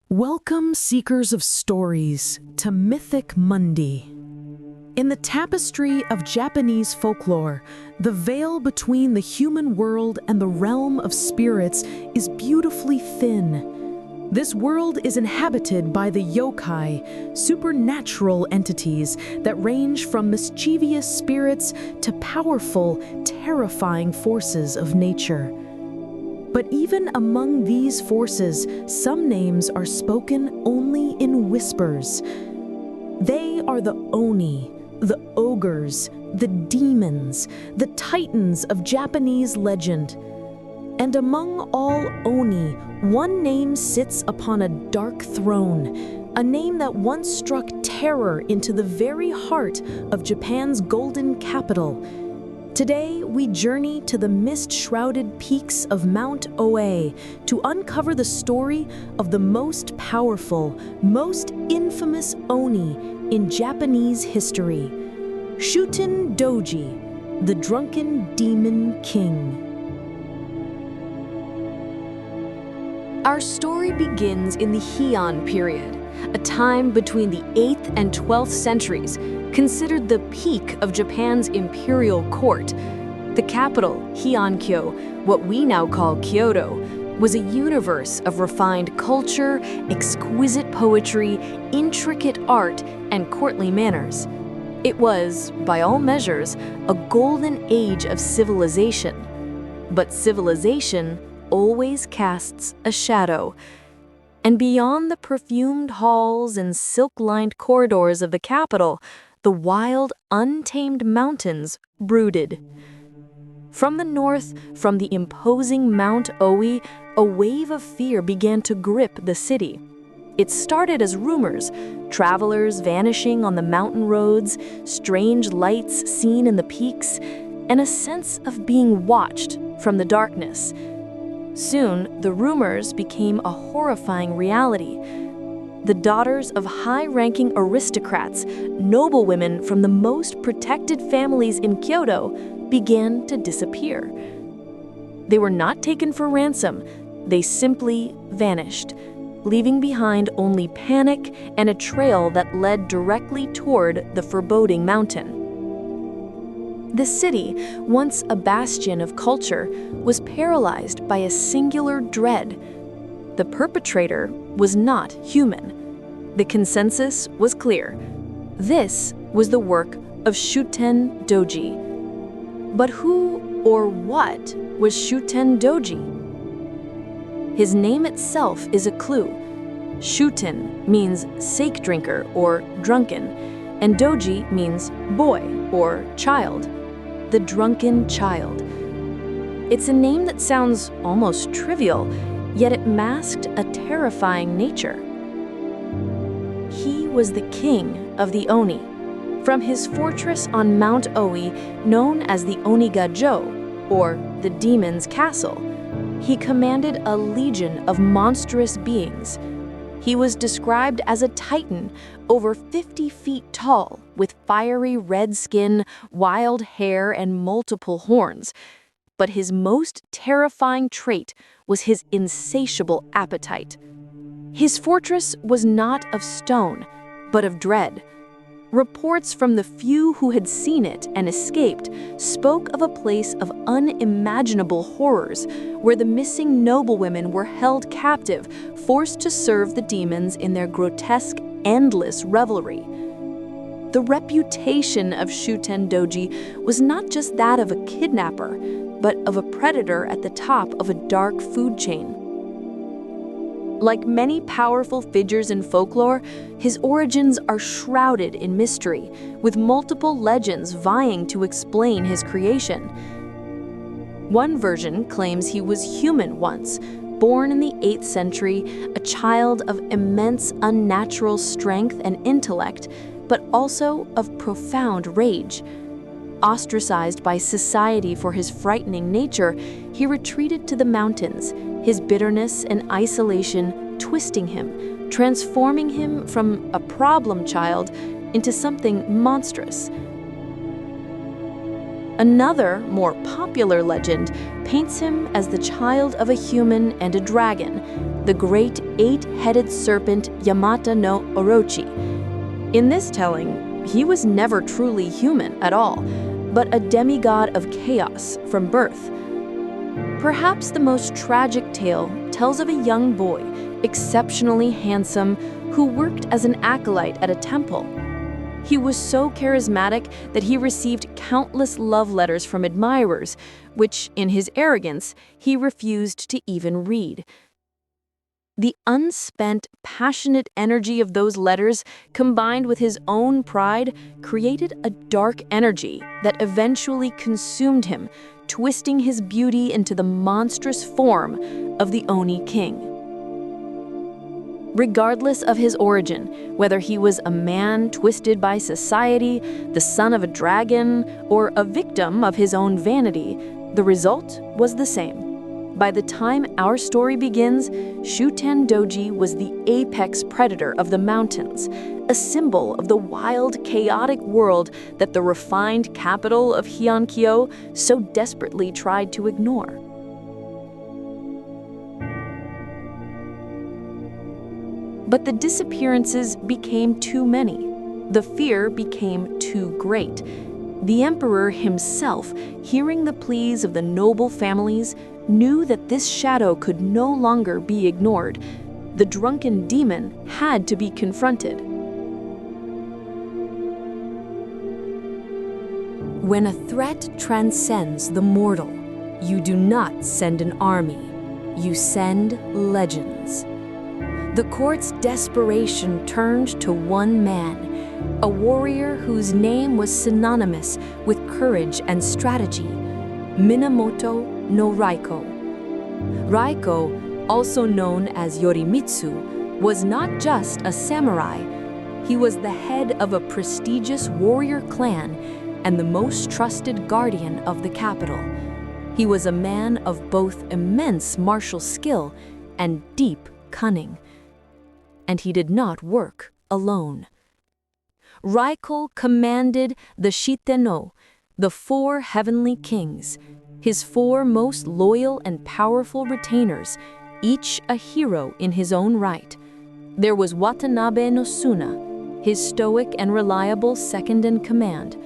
Welcome, seekers of stories, to Mythic Mundi. In the tapestry of Japanese folklore, the veil between the human world and the realm of spirits is beautifully thin. This world is inhabited by the yokai, supernatural entities that range from mischievous spirits to powerful, terrifying forces of nature. But even among these forces, some names are spoken only in whispers. They are the Oni, the ogres, the demons, the titans of Japanese legend. And among all Oni, one name sits upon a dark throne, a name that once struck terror into the very heart of Japan's golden capital. Today, we journey to the mist-shrouded peaks of Mount Oe to uncover the story of the most powerful, most infamous Oni in Japanese history, Shuten-dōji, the Drunken Demon King. Our story begins in the Heian period, a time between the 8th and 12th centuries, considered the peak of Japan's imperial court. The capital, Heian-kyō, what we now call Kyoto, was a universe of refined culture, exquisite poetry, intricate art, and courtly manners. It was, by all measures, a golden age of civilization. But civilization always casts a shadow. And beyond the perfumed halls and silk-lined corridors of the capital, the wild, untamed mountains brooded. From the north, from the imposing Mount Oe, a wave of fear began to grip the city. It started as rumors, travelers vanishing on the mountain roads, strange lights seen in the peaks, and a sense of being watched from the darkness. Soon, the rumors became a horrifying reality. The daughters of high-ranking aristocrats, noblewomen from the most protected families in Kyoto, began to disappear. They were not taken for ransom, they simply vanished, leaving behind only panic and a trail that led directly toward the foreboding mountain. The city, once a bastion of culture, was paralyzed by a singular dread. The perpetrator was not human. The consensus was clear. This was the work of Shuten-dōji. But who or what was Shuten-dōji? His name itself is a clue. Shuten means sake drinker or drunken, and doji means boy or child. The drunken child. It's a name that sounds almost trivial, yet it masked a terrifying nature. He was the king of the Oni. From his fortress on Mount Oe, known as the Oni-ga-jō, or the Demon's Castle, he commanded a legion of monstrous beings. He was described as a titan, over 50 feet tall, with fiery red skin, wild hair, and multiple horns. But his most terrifying trait was his insatiable appetite. His fortress was not of stone, but of dread. Reports from the few who had seen it and escaped spoke of a place of unimaginable horrors, where the missing noblewomen were held captive, forced to serve the demons in their grotesque, endless revelry. The reputation of Shuten-dōji was not just that of a kidnapper, but of a predator at the top of a dark food chain. Like many powerful figures in folklore, his origins are shrouded in mystery, with multiple legends vying to explain his creation. One version claims he was human once, born in the 8th century, a child of immense unnatural strength and intellect, but also of profound rage. Ostracized by society for his frightening nature, he retreated to the mountains, his bitterness and isolation twisting him, transforming him from a problem child into something monstrous. Another, more popular legend paints him as the child of a human and a dragon, the great 8-headed serpent Yamata no Orochi. In this telling, he was never truly human at all, but a demigod of chaos from birth. Perhaps the most tragic tale tells of a young boy, exceptionally handsome, who worked as an acolyte at a temple. He was so charismatic that he received countless love letters from admirers, which, in his arrogance, he refused to even read. The unspent, passionate energy of those letters, combined with his own pride, created a dark energy that eventually consumed him, twisting his beauty into the monstrous form of the Oni King. Regardless of his origin, whether he was a man twisted by society, the son of a dragon, or a victim of his own vanity, the result was the same. By the time our story begins, Shuten-dōji was the apex predator of the mountains, a symbol of the wild, chaotic world that the refined capital of Heian-kyō so desperately tried to ignore. But the disappearances became too many. The fear became too great. The emperor himself, hearing the pleas of the noble families, knew that this shadow could no longer be ignored. The drunken demon had to be confronted. When a threat transcends the mortal, you do not send an army, you send legends. The court's desperation turned to one man, a warrior whose name was synonymous with courage and strategy, Minamoto no Raikō. Raikō, also known as Yorimitsu, was not just a samurai. He was the head of a prestigious warrior clan and the most trusted guardian of the capital. He was a man of both immense martial skill and deep cunning. And he did not work alone. Raikō commanded the Shiten-no, the 4 heavenly kings, his 4 most loyal and powerful retainers, each a hero in his own right. There was Watanabe no Suna, his stoic and reliable second-in-command,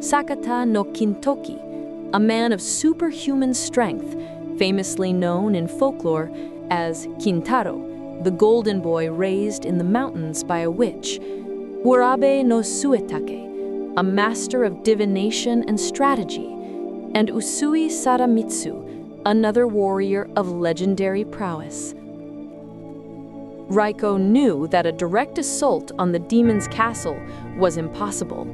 Sakata no Kintoki, a man of superhuman strength, famously known in folklore as Kintaro, the golden boy raised in the mountains by a witch, Warabe no Suetake, a master of divination and strategy, and Usui Sadamitsu, another warrior of legendary prowess. Raikō knew that a direct assault on the demon's castle was impossible.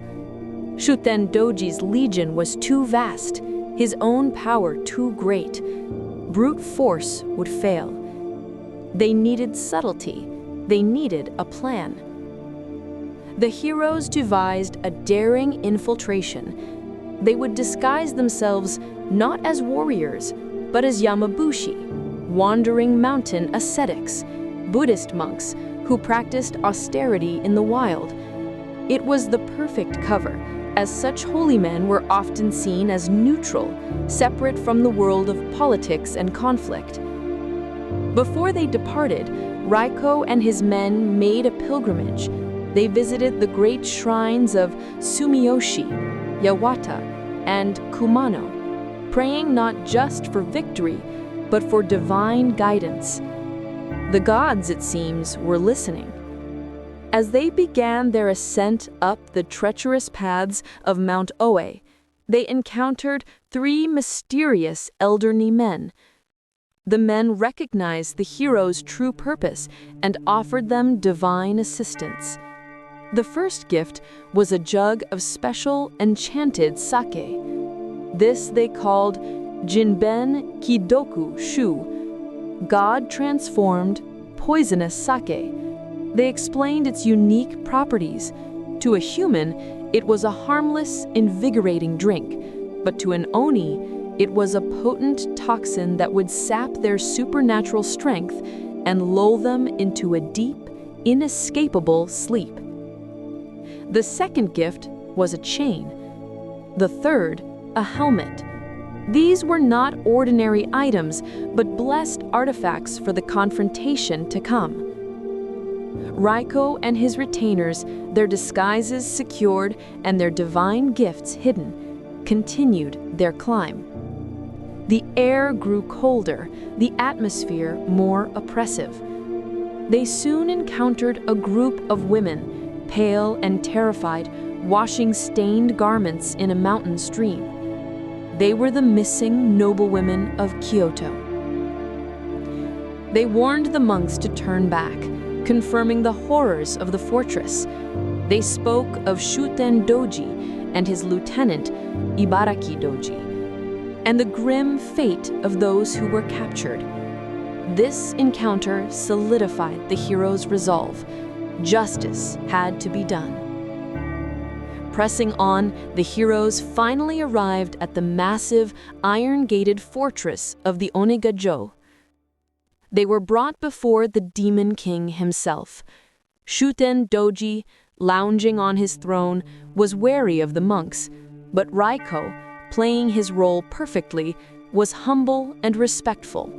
Shuten-dōji's legion was too vast, his own power too great. Brute force would fail. They needed subtlety. They needed a plan. The heroes devised a daring infiltration. They would disguise themselves not as warriors, but as yamabushi, wandering mountain ascetics, Buddhist monks who practiced austerity in the wild. It was the perfect cover, as such holy men were often seen as neutral, separate from the world of politics and conflict. Before they departed, Raikō and his men made a pilgrimage. They visited the great shrines of Sumiyoshi, Yawata, and Kumano, praying not just for victory, but for divine guidance. The gods, it seems, were listening. As they began their ascent up the treacherous paths of Mount Oe, they encountered 3 mysterious elderly men. The men recognized the heroes' true purpose and offered them divine assistance. The first gift was a jug of special enchanted sake. This they called Jinben Kidoku Shu, God-transformed, poisonous sake. They explained its unique properties. To a human, it was a harmless, invigorating drink, but to an Oni, it was a potent toxin that would sap their supernatural strength and lull them into a deep, inescapable sleep. The second gift was a chain. The third, a helmet. These were not ordinary items, but blessed artifacts for the confrontation to come. Raikō and his retainers, their disguises secured and their divine gifts hidden, continued their climb. The air grew colder, the atmosphere more oppressive. They soon encountered a group of women, pale and terrified, washing stained garments in a mountain stream. They were the missing noblewomen of Kyoto. They warned the monks to turn back, confirming the horrors of the fortress. They spoke of Shuten-dōji and his lieutenant, Ibaraki-dōji, and the grim fate of those who were captured. This encounter solidified the heroes' resolve. Justice had to be done. Pressing on, the heroes finally arrived at the massive, iron-gated fortress of the Oni-ga-jō. They were brought before the Demon King himself. Shuten-dōji, lounging on his throne, was wary of the monks, but Raikō, playing his role perfectly, was humble and respectful.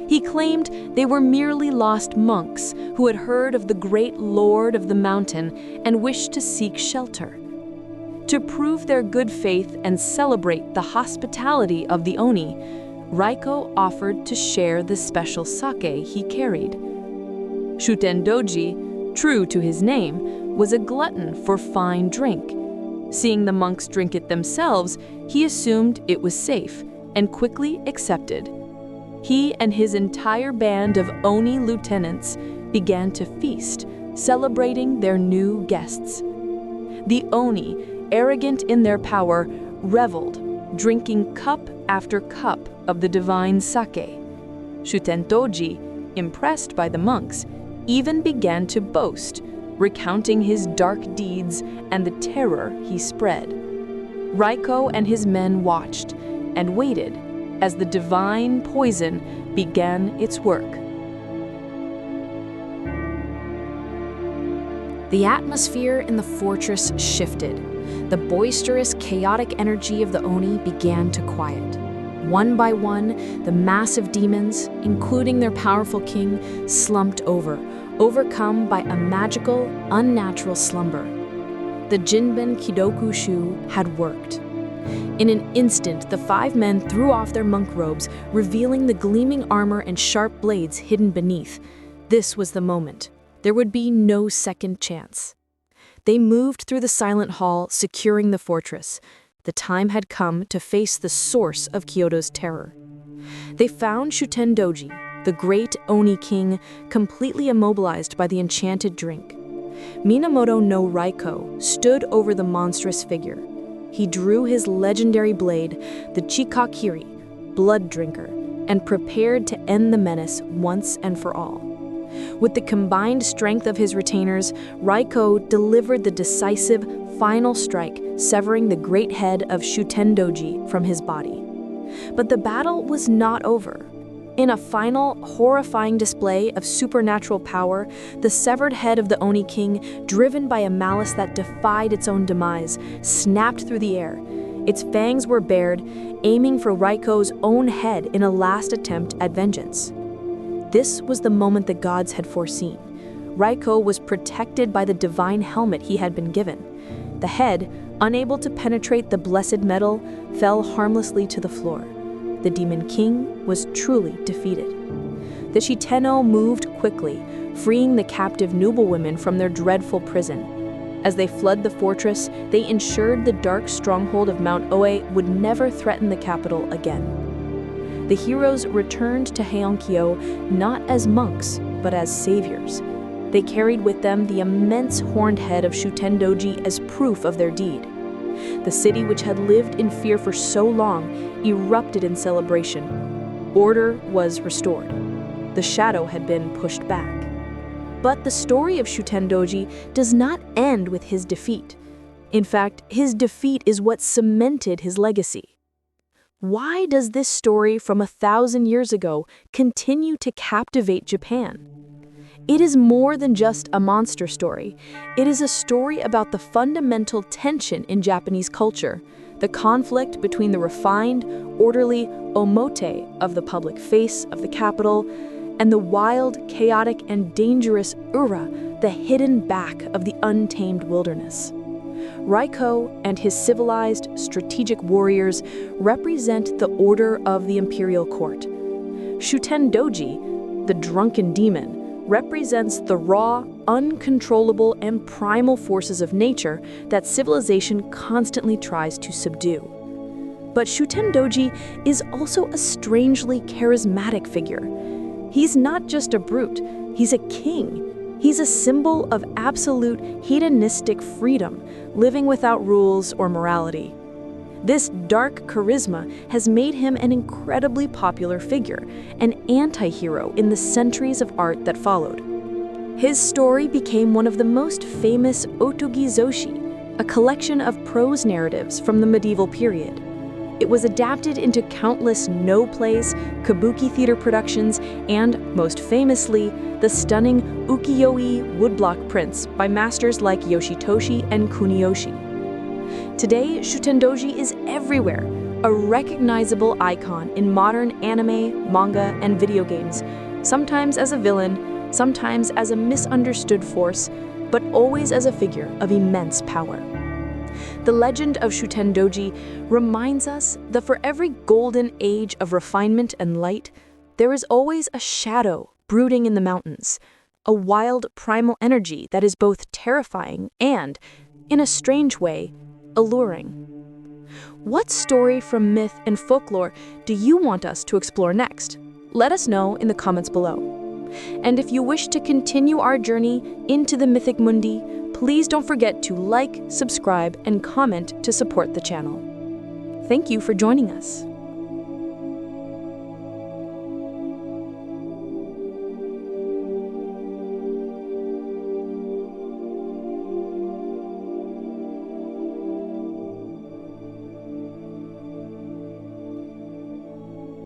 He claimed they were merely lost monks who had heard of the great lord of the mountain and wished to seek shelter. To prove their good faith and celebrate the hospitality of the Oni, Raikō offered to share the special sake he carried. Shuten-dōji, true to his name, was a glutton for fine drink. Seeing the monks drink it themselves, he assumed it was safe and quickly accepted. He and his entire band of Oni lieutenants began to feast, celebrating their new guests. The Oni, arrogant in their power, reveled, drinking cup after cup of the divine sake. Shuten-dōji, impressed by the monks, even began to boast, recounting his dark deeds and the terror he spread. Raikō and his men watched and waited as the divine poison began its work. The atmosphere in the fortress shifted. The boisterous, chaotic energy of the Oni began to quiet. One by one, the massive demons, including their powerful king, slumped over, overcome by a magical, unnatural slumber. The Jinben Kidoku Shu had worked. In an instant, the 5 men threw off their monk robes, revealing the gleaming armor and sharp blades hidden beneath. This was the moment. There would be no second chance. They moved through the silent hall, securing the fortress. The time had come to face the source of Kyoto's terror. They found Shuten-dōji, the great Oni king, completely immobilized by the enchanted drink. Minamoto no Raikō stood over the monstrous figure. He drew his legendary blade, the Chikakiri, blood drinker, and prepared to end the menace once and for all. With the combined strength of his retainers, Raikō delivered the decisive, final strike, severing the great head of Shuten-dōji from his body. But the battle was not over. In a final, horrifying display of supernatural power, the severed head of the Oni King, driven by a malice that defied its own demise, snapped through the air. Its fangs were bared, aiming for Raikō's own head in a last attempt at vengeance. This was the moment the gods had foreseen. Raikō was protected by the divine helmet he had been given. The head, unable to penetrate the blessed metal, fell harmlessly to the floor. The Demon King was truly defeated. The Shitenno moved quickly, freeing the captive noblewomen from their dreadful prison. As they fled the fortress, they ensured the dark stronghold of Mount Oe would never threaten the capital again. The heroes returned to Heian-kyō not as monks, but as saviors. They carried with them the immense horned head of Shuten-dōji as proof of their deed. The city, which had lived in fear for so long, erupted in celebration. Order was restored. The shadow had been pushed back. But the story of Shuten-dōji does not end with his defeat. In fact, his defeat is what cemented his legacy. Why does this story from 1,000 years ago continue to captivate Japan? It is more than just a monster story. It is a story about the fundamental tension in Japanese culture, the conflict between the refined, orderly omote of the public face of the capital and the wild, chaotic, and dangerous ura, the hidden back of the untamed wilderness. Raikō and his civilized, strategic warriors represent the order of the imperial court. Shuten-dōji, the drunken demon, represents the raw, uncontrollable, and primal forces of nature that civilization constantly tries to subdue. But Shuten-dōji is also a strangely charismatic figure. He's not just a brute, he's a king. He's a symbol of absolute hedonistic freedom, living without rules or morality. This dark charisma has made him an incredibly popular figure, an anti-hero in the centuries of art that followed. His story became one of the most famous otogi-zoshi, a collection of prose narratives from the medieval period. It was adapted into countless no plays, kabuki theater productions, and, most famously, the stunning ukiyo-e woodblock prints by masters like Yoshitoshi and Kuniyoshi. Today, Shuten-dōji is everywhere, a recognizable icon in modern anime, manga, and video games, sometimes as a villain, sometimes as a misunderstood force, but always as a figure of immense power. The legend of Shuten-dōji reminds us that for every golden age of refinement and light, there is always a shadow brooding in the mountains, a wild primal energy that is both terrifying and, in a strange way, alluring. What story from myth and folklore do you want us to explore next? Let us know in the comments below. And if you wish to continue our journey into the Mythic Mundi, please don't forget to like, subscribe, and comment to support the channel. Thank you for joining us.